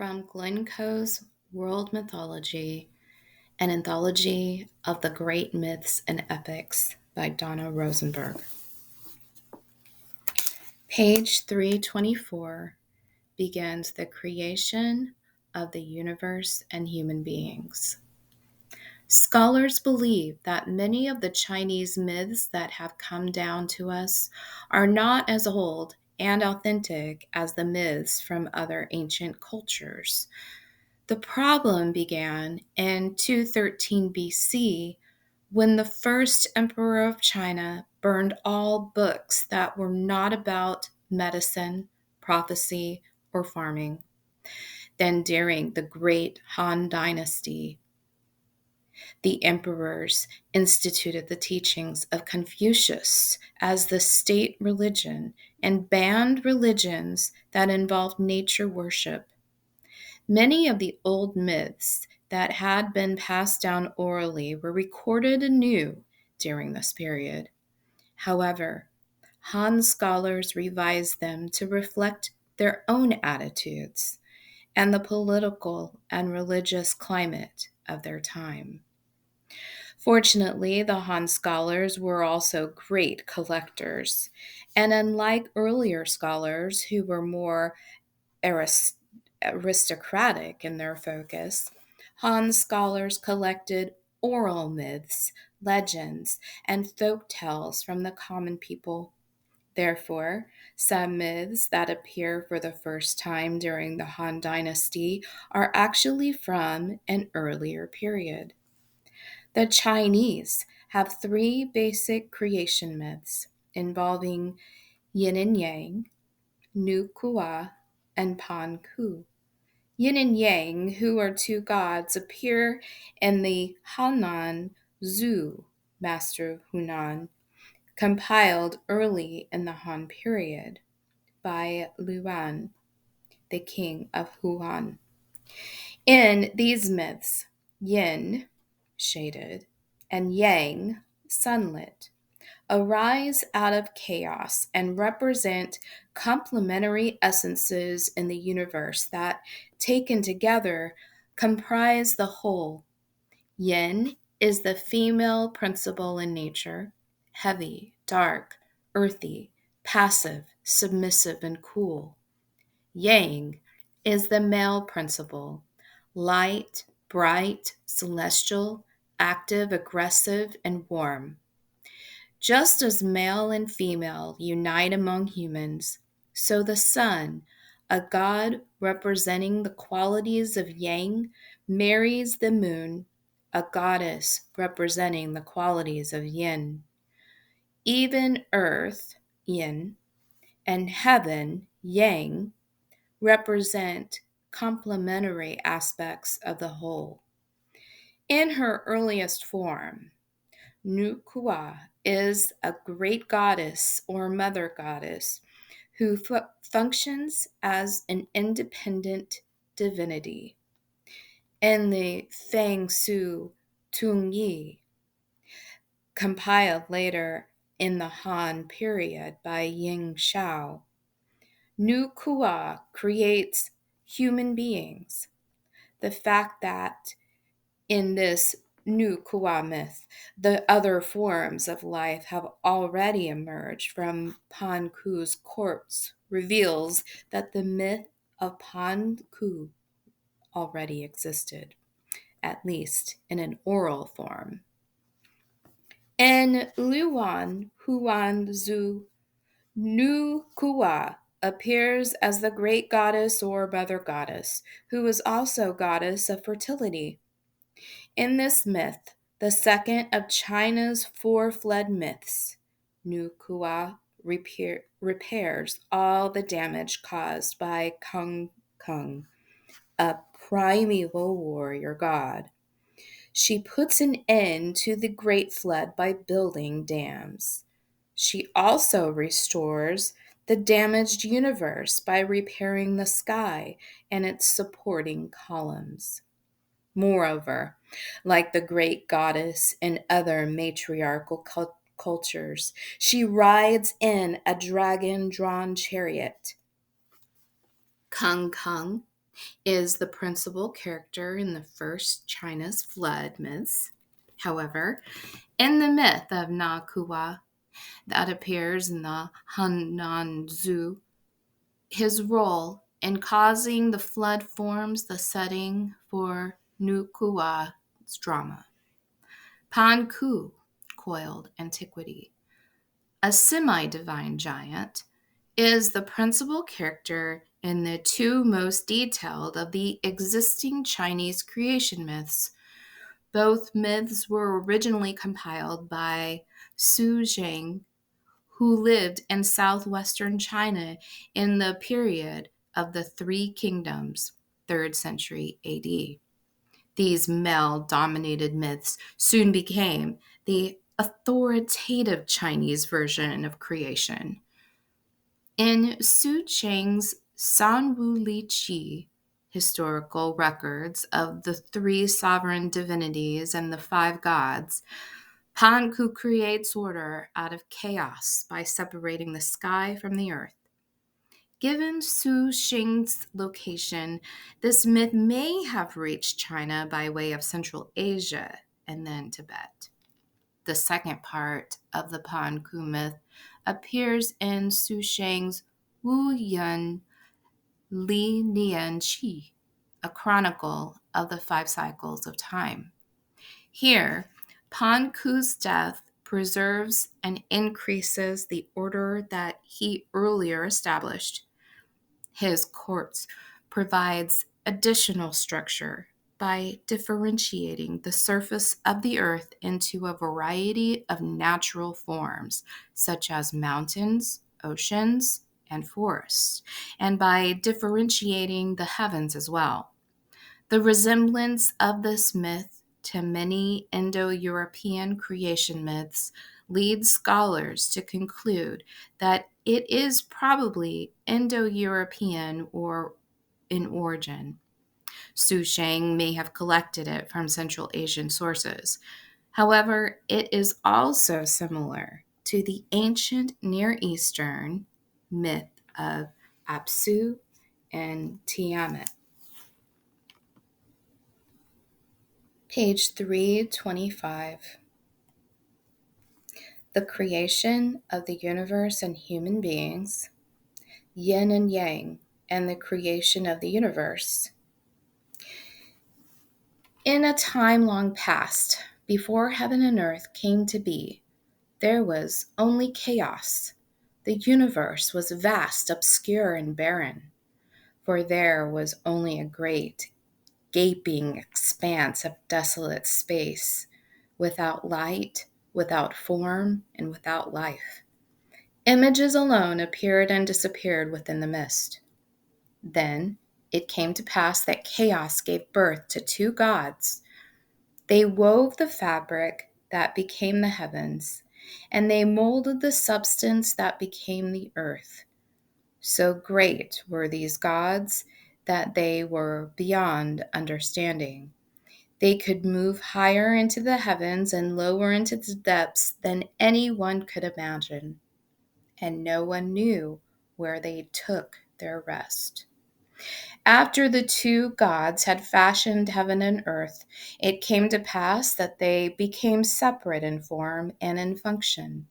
from Glencoe's World Mythology, an anthology of the great myths and epics by Donna Rosenberg. Page 324 begins the creation of the universe and human beings. Scholars believe that many of the Chinese myths that have come down to us are not as old and authentic as the myths from other ancient cultures. The problem began in 213 BC when the first emperor of China burned all books that were not about medicine, prophecy, or farming. Then during the Great Han Dynasty, the emperors instituted the teachings of Confucius as the state religion and banned religions that involved nature worship. Many of the old myths that had been passed down orally were recorded anew during this period. However, Han scholars revised them to reflect their own attitudes and the political and religious climate of their time. Fortunately, the Han scholars were also great collectors, and unlike earlier scholars who were more aristocratic in their focus, Han scholars collected oral myths, legends, and folk tales from the common people. Therefore, some myths that appear for the first time during the Han Dynasty are actually from an earlier period. The Chinese have three basic creation myths involving yin and yang, nu kua, and pan ku. Yin and Yang, who are two gods, appear in the Hanan Zhu, Master of Hunan, compiled early in the Han period by Luan, the king of Huan. In these myths, Yin, shaded, and Yang, sunlit, arise out of chaos and represent complementary essences in the universe that, taken together, comprise the whole. Yin is the female principle in nature, heavy, dark, earthy, passive, submissive, and cool. Yang is the male principle, light, bright, celestial, active, aggressive, and warm. Just as male and female unite among humans, so the sun, a god representing the qualities of Yang, marries the moon, a goddess representing the qualities of Yin. Even earth, Yin, and heaven, Yang, represent complementary aspects of the whole. In her earliest form, Nukua is a great goddess or mother goddess who functions as an independent divinity. In the Feng Su Tung Yi, compiled later in the Han period by Ying Shao, Nukua creates human beings. The fact that in this new Kua myth, the other forms of life have already emerged from Pan Ku's corpse reveals that the myth of Pan Ku already existed, at least in an oral form. In Luan Huan Zhu, Nu Kua appears as the great goddess or mother goddess, who is also goddess of fertility. In this myth, the second of China's four flood myths, Nu Kua repairs all the damage caused by Kung Kung, a primeval warrior god. She puts an end to the great flood by building dams. She also restores the damaged universe by repairing the sky and its supporting columns. Moreover, like the great goddess in other matriarchal cultures, she rides in a dragon drawn chariot. Kung Kung is the principal character in the first China's flood myths. However, in the myth of Na Kuwa that appears in the Hananzu, his role in causing the flood forms the setting for Nukua's drama. Pan Ku, coiled antiquity, a semi-divine giant, is the principal character in the two most detailed of the existing Chinese creation myths. Both myths were originally compiled by Su Zheng, who lived in southwestern China in the period of the Three Kingdoms, 3rd century AD. These male dominated myths soon became the authoritative Chinese version of creation. In Su Cheng's Sanwu Li Qi historical records of the three sovereign divinities and the five gods, Pan Ku creates order out of chaos by separating the sky from the earth. Given Su Xing's location, this myth may have reached China by way of Central Asia and then Tibet. The second part of the Pan Ku myth appears in Su Xing's Wu Yun Li Nian Qi, a chronicle of the five cycles of time. Here, Pan Ku's death preserves and increases the order that he earlier established. His corpse provides additional structure by differentiating the surface of the earth into a variety of natural forms, such as mountains, oceans, and forests, and by differentiating the heavens as well. The resemblance of this myth to many Indo-European creation myths leads scholars to conclude that it is probably Indo-European or in origin. Su Sheng may have collected it from Central Asian sources. However, it is also similar to the ancient Near Eastern myth of Apsu and Tiamat. Page 325. The creation of the universe and human beings, yin and yang, and the creation of the universe. In a time long past, before heaven and earth came to be, there was only chaos. The universe was vast, obscure, and barren, for there was only a great, gaping expanse of desolate space, without light, without form, and without life. Images alone appeared and disappeared within the mist. Then it came to pass that chaos gave birth to two gods. They wove the fabric that became the heavens, and they molded the substance that became the earth. So great were these gods that they were beyond understanding. They could move higher into the heavens and lower into the depths than anyone could imagine, and no one knew where they took their rest. After the two gods had fashioned heaven and earth, it came to pass that they became separate in form and in function.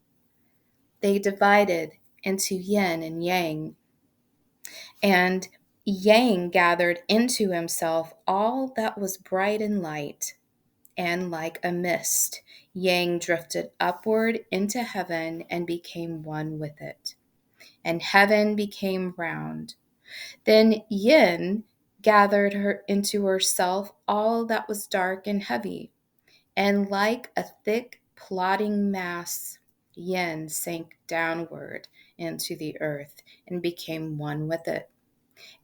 They divided into yin and yang, and yang gathered into himself all that was bright and light. And like a mist, yang drifted upward into heaven and became one with it. And heaven became round. Then yin gathered her into herself all that was dark and heavy. And like a thick, plodding mass, yin sank downward into the earth and became one with it.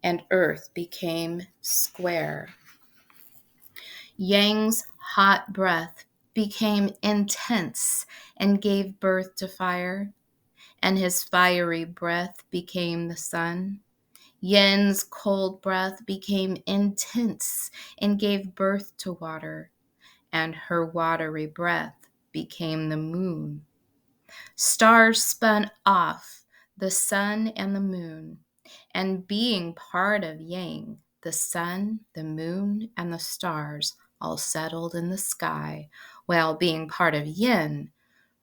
And earth became square. Yang's hot breath became intense and gave birth to fire, and his fiery breath became the sun. Yin's cold breath became intense and gave birth to water, and her watery breath became the moon. Stars spun off the sun and the moon, and being part of Yang, the sun, the moon, and the stars all settled in the sky, while being part of yin,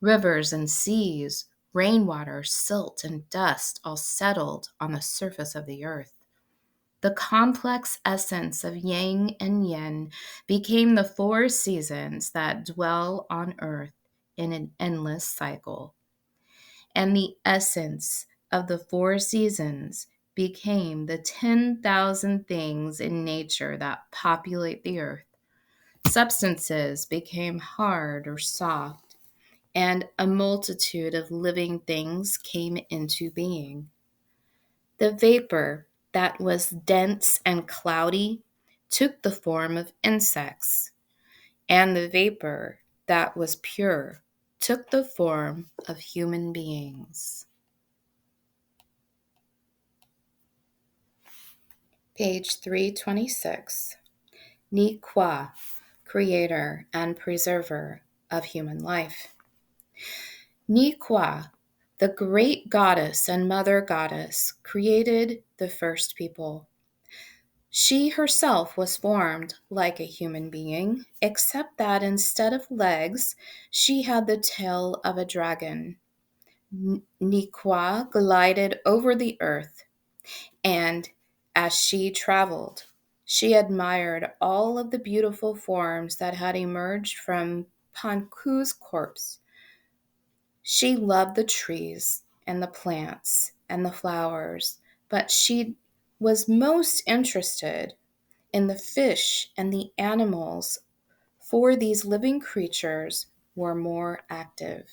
rivers and seas, rainwater, silt, and dust all settled on the surface of the earth. The complex essence of yang and yin became the four seasons that dwell on earth in an endless cycle. And the essence of the four seasons became the 10,000 things in nature that populate the earth. Substances became hard or soft, and a multitude of living things came into being. The vapor that was dense and cloudy took the form of insects, and the vapor that was pure took the form of human beings. Page 326. Ni Kwa, creator and preserver of human life. Ni Kwa, the great goddess and mother goddess, created the first people. She herself was formed like a human being, except that instead of legs, she had the tail of a dragon. Ni Kwa glided over the earth, and as she traveled, she admired all of the beautiful forms that had emerged from Panku's corpse. She loved the trees and the plants and the flowers, but she was most interested in the fish and the animals, for these living creatures were more active.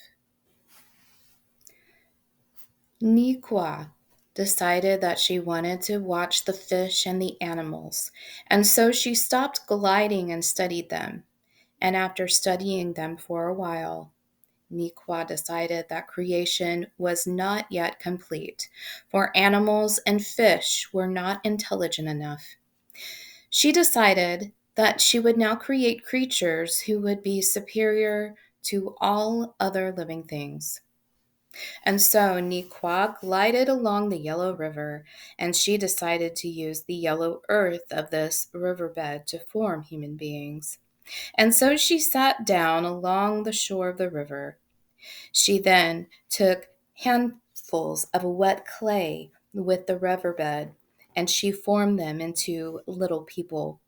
Ni Kwa decided that she wanted to watch the fish and the animals, and so she stopped gliding and studied them. And after studying them for a while, Ni Kwa decided that creation was not yet complete, for animals and fish were not intelligent enough. She decided that she would now create creatures who would be superior to all other living things. And so Ni Kwa glided along the yellow river, and she decided to use the yellow earth of this riverbed to form human beings. And so she sat down along the shore of the river. She then took handfuls of wet clay with the riverbed, and she formed them into little people.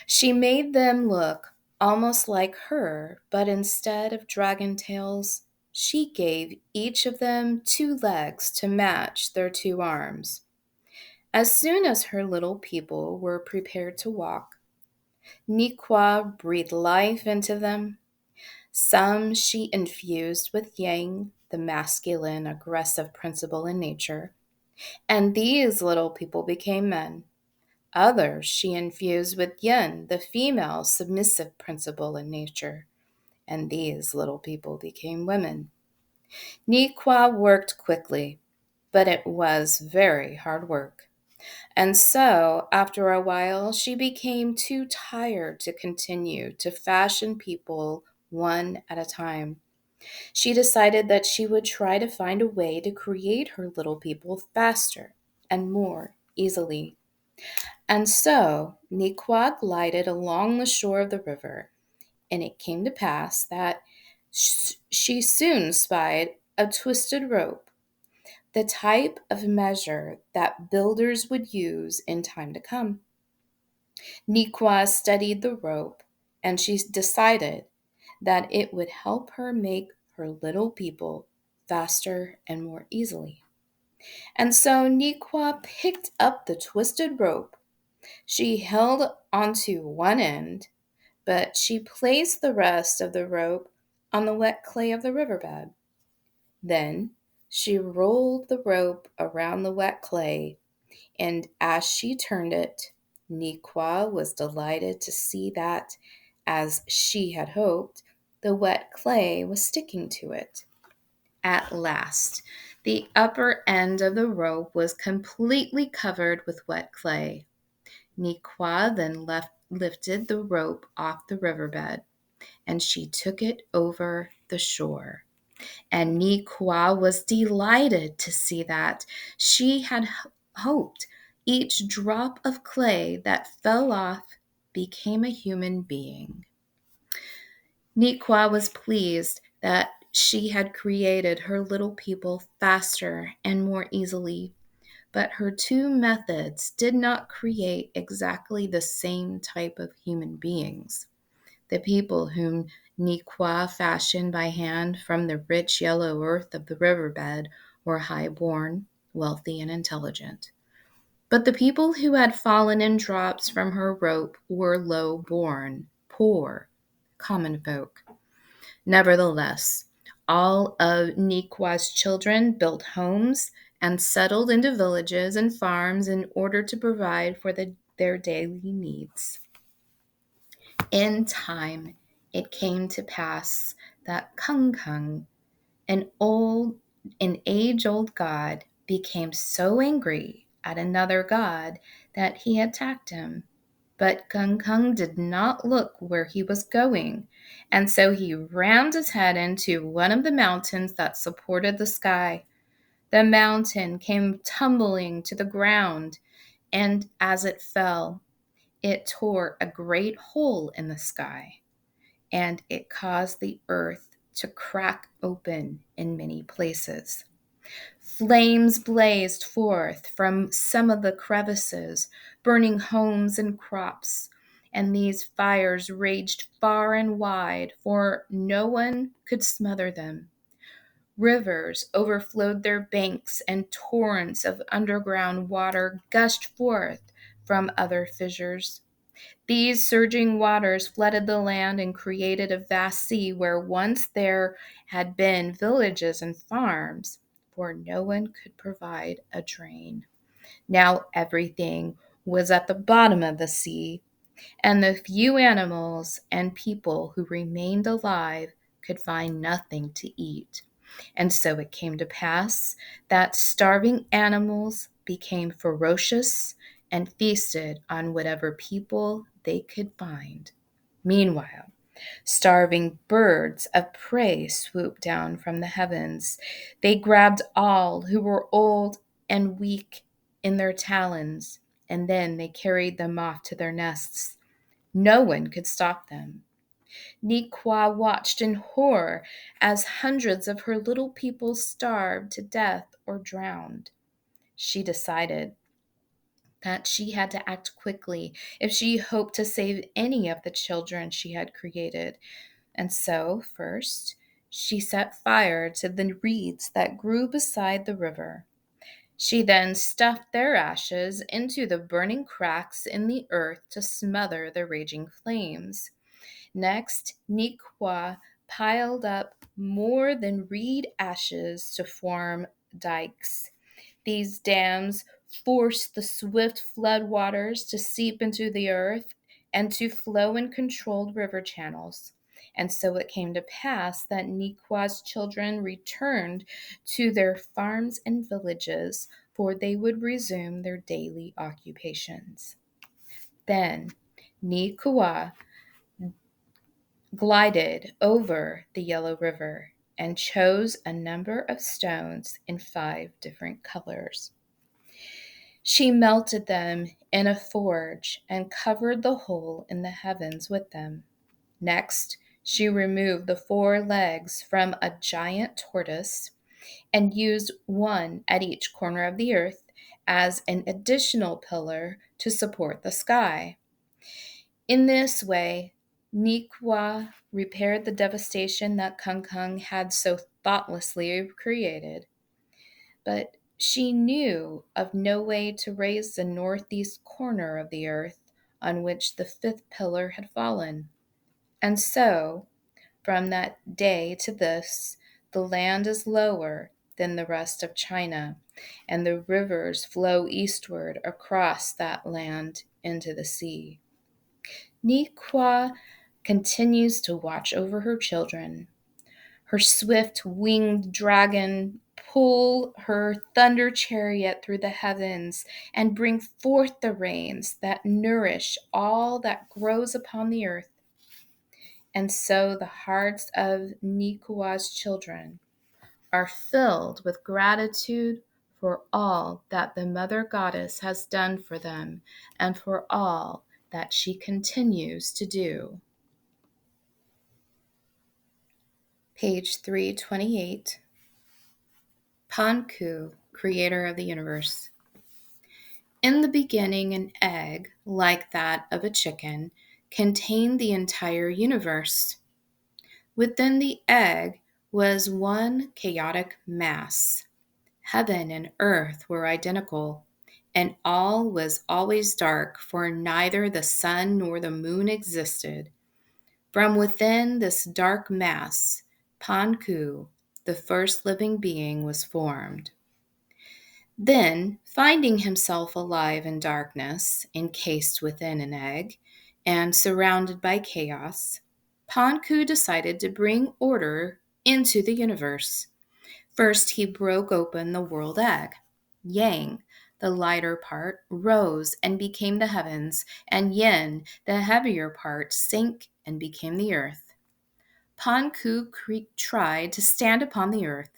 She made them look almost like her, but instead of dragon tails, she gave each of them 2 legs to match their 2 arms. As soon as her little people were prepared to walk, Ni Kwa breathed life into them. Some she infused with yang, the masculine, aggressive principle in nature, and these little people became men. Others she infused with yin, the female, submissive principle in nature, and these little people became women. Ni Kwa worked quickly, but it was very hard work. And so, after a while, she became too tired to continue to fashion people one at a time. She decided that she would try to find a way to create her little people faster and more easily. And so Ni Kwa glided along the shore of the river, and it came to pass that she soon spied a twisted rope, the type of measure that builders would use in time to come. Ni Kwa studied the rope, and she decided that it would help her make her little people faster and more easily. And so Ni Kwa picked up the twisted rope. She held onto one end, but she placed the rest of the rope on the wet clay of the riverbed. Then she rolled the rope around the wet clay, and as she turned it, Ni Kwa was delighted to see that, as she had hoped, the wet clay was sticking to it. At last, the upper end of the rope was completely covered with wet clay. Ni Kwa then lifted the rope off the riverbed, and she took it over the shore. And Ni Kwa was delighted to see that she had hoped Each drop of clay that fell off became a human being. Nikwa was pleased that she had created her little people faster and more easily, but her two methods did not create exactly the same type of human beings. The people whom Nikwa fashioned by hand from the rich yellow earth of the riverbed were high-born, wealthy, and intelligent. But the people who had fallen in drops from her rope were low-born, poor, common folk. Nevertheless, all of Nikwa's children built homes and settled into villages and farms in order to provide for their daily needs. In time, it came to pass that Kung, an age-old god, became so angry at another god that he attacked him. But Kung did not look where he was going, and so he rammed his head into one of the mountains that supported the sky. The mountain came tumbling to the ground, and as it fell, it tore a great hole in the sky, and it caused the earth to crack open in many places. Flames blazed forth from some of the crevices, burning homes and crops, and these fires raged far and wide, for no one could smother them. Rivers overflowed their banks, and torrents of underground water gushed forth from other fissures. These surging waters flooded the land and created a vast sea where once there had been villages and farms, for no one could provide a drain. Now everything was at the bottom of the sea, and the few animals and people who remained alive could find nothing to eat. And so it came to pass that starving animals became ferocious and feasted on whatever people they could find. Meanwhile, starving birds of prey swooped down from the heavens. They grabbed all who were old and weak in their talons, and then they carried them off to their nests. No one could stop them. Nikwa watched in horror as hundreds of her little people starved to death or drowned. She decided that she had to act quickly if she hoped to save any of the children she had created. And so, first, she set fire to the reeds that grew beside the river. She then stuffed their ashes into the burning cracks in the earth to smother the raging flames. Next, Nikwa piled up more than reed ashes to form dikes. These dams forced the swift flood waters to seep into the earth and to flow in controlled river channels. And so it came to pass that Nikwa's children returned to their farms and villages, for they would resume their daily occupations. Then Nikwa glided over the Yellow River and chose a number of stones in 5 different colors. She melted them in a forge and covered the hole in the heavens with them. Next, she removed the 4 legs from a giant tortoise and used one at each corner of the earth as an additional pillar to support the sky. In this way, Nikwa repaired the devastation that Kung had so thoughtlessly created. But she knew of no way to raise the northeast corner of the earth on which the 5th pillar had fallen. And so, from that day to this, the land is lower than the rest of China, and the rivers flow eastward across that land into the sea. Nikwa continues to watch over her children. Her swift-winged dragon pull her thunder chariot through the heavens and bring forth the rains that nourish all that grows upon the earth. And so the hearts of Nikwa's children are filled with gratitude for all that the Mother Goddess has done for them and for all that she continues to do. Page 328. Panku, creator of the universe. In the beginning, an egg, like that of a chicken, contained the entire universe. Within the egg was one chaotic mass. Heaven and earth were identical, and all was always dark, for neither the sun nor the moon existed. From within this dark mass, Panku, the first living being, was formed. Then, finding himself alive in darkness, encased within an egg, and surrounded by chaos, Panku decided to bring order into the universe. First, he broke open the world egg. Yang, the lighter part, rose and became the heavens, and Yin, the heavier part, sank and became the earth. Panku tried to stand upon the earth,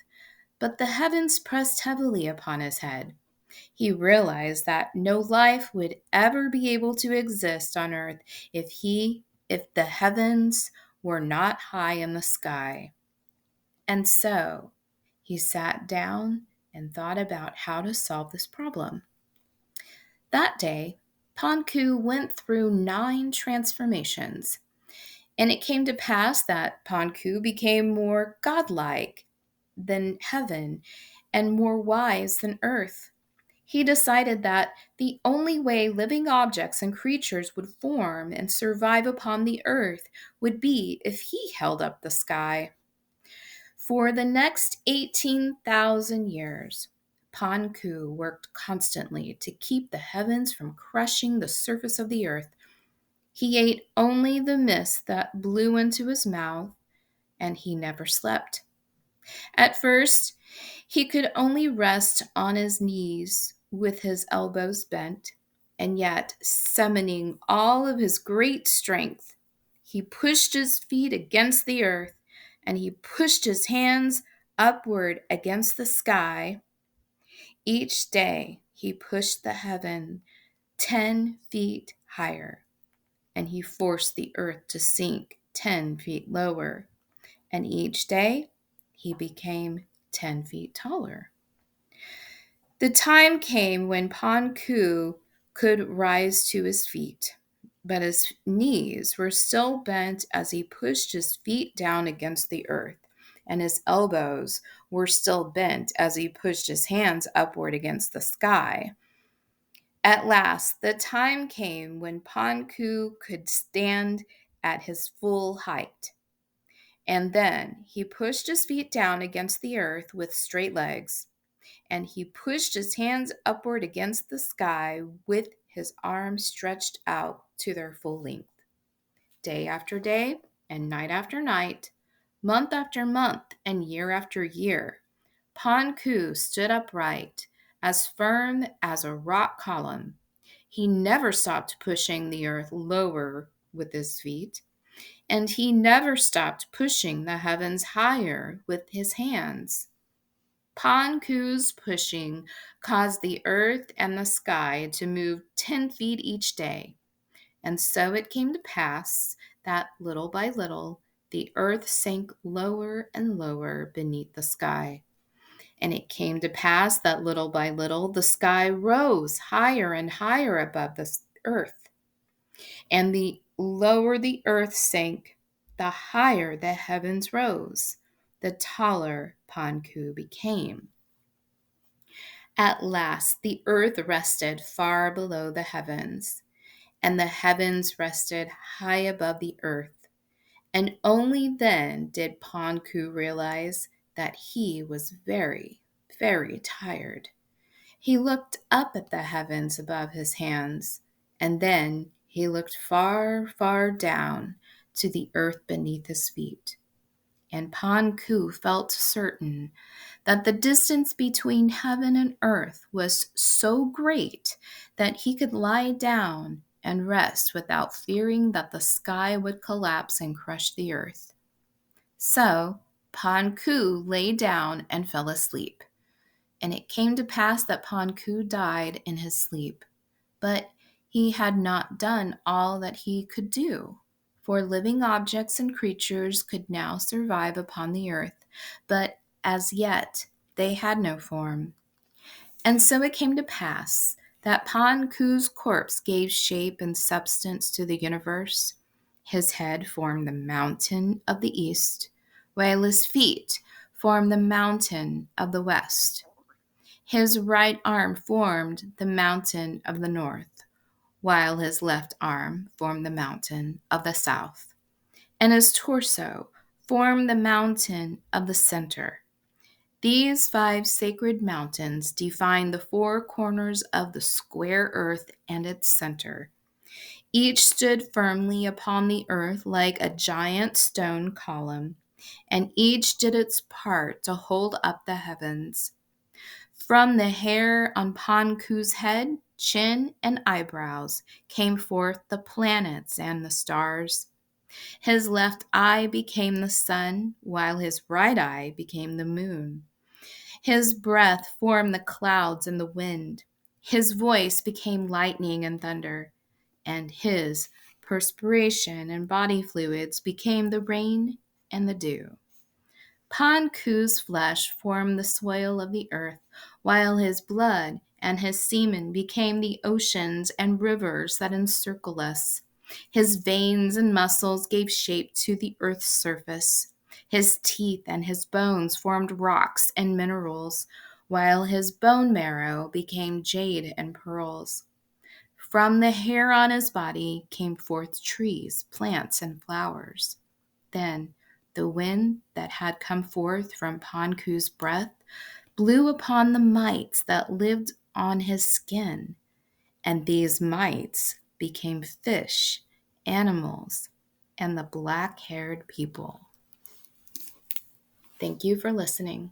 but the heavens pressed heavily upon his head. He realized that no life would ever be able to exist on earth if the heavens were not high in the sky. And so he sat down and thought about how to solve this problem. That day, Panku went through 9 transformations, and it came to pass that Panku became more godlike than heaven and more wise than earth. He decided that the only way living objects and creatures would form and survive upon the earth would be if he held up the sky. For the next 18,000 years, Panku worked constantly to keep the heavens from crushing the surface of the earth. He ate only the mist that blew into his mouth, and he never slept. At first, he could only rest on his knees with his elbows bent, and yet, summoning all of his great strength, he pushed his feet against the earth and he pushed his hands upward against the sky. Each day, he pushed the heaven 10 feet higher, and he forced the earth to sink 10 feet lower. And each day, he became 10 feet taller. The time came when Panku could rise to his feet, but his knees were still bent as he pushed his feet down against the earth, and his elbows were still bent as he pushed his hands upward against the sky. At last, the time came when Panku could stand at his full height. And then he pushed his feet down against the earth with straight legs, and he pushed his hands upward against the sky with his arms stretched out to their full length. Day after day, and night after night, month after month, and year after year, Panku stood upright, as firm as a rock column. He never stopped pushing the earth lower with his feet, and he never stopped pushing the heavens higher with his hands. Panku's pushing caused the earth and the sky to move 10 feet each day. And so it came to pass that little by little, the earth sank lower and lower beneath the sky. And it came to pass that little by little, the sky rose higher and higher above the earth. And the lower the earth sank, the higher the heavens rose, the taller Panku became. At last, the earth rested far below the heavens, and the heavens rested high above the earth. And only then did Panku realize that he was very, very tired. He looked up at the heavens above his hands, and then he looked far, far down to the earth beneath his feet. And Panku felt certain that the distance between heaven and earth was so great that he could lie down and rest without fearing that the sky would collapse and crush the earth. So Panku lay down and fell asleep. And it came to pass that Panku died in his sleep. But he had not done all that he could do. For living objects and creatures could now survive upon the earth, but as yet they had no form. And so it came to pass that Panku's corpse gave shape and substance to the universe. His head formed the mountain of the east, while his feet formed the mountain of the west. His right arm formed the mountain of the north, while his left arm formed the mountain of the south, and his torso formed the mountain of the center. These 5 sacred mountains define the 4 corners of the square earth and its center. Each stood firmly upon the earth like a giant stone column, and each did its part to hold up the heavens. From the hair on Panku's head, chin, and eyebrows came forth the planets and the stars. His left eye became the sun, while his right eye became the moon. His breath formed the clouds and the wind. His voice became lightning and thunder, and his perspiration and body fluids became the rain and the dew. Panku's flesh formed the soil of the earth, while his blood and his semen became the oceans and rivers that encircle us. His veins and muscles gave shape to the earth's surface. His teeth and his bones formed rocks and minerals, while his bone marrow became jade and pearls. From the hair on his body came forth trees, plants, and flowers. Then the wind that had come forth from Panku's breath blew upon the mites that lived on his skin, and these mites became fish, animals, and the black-haired people. Thank you for listening.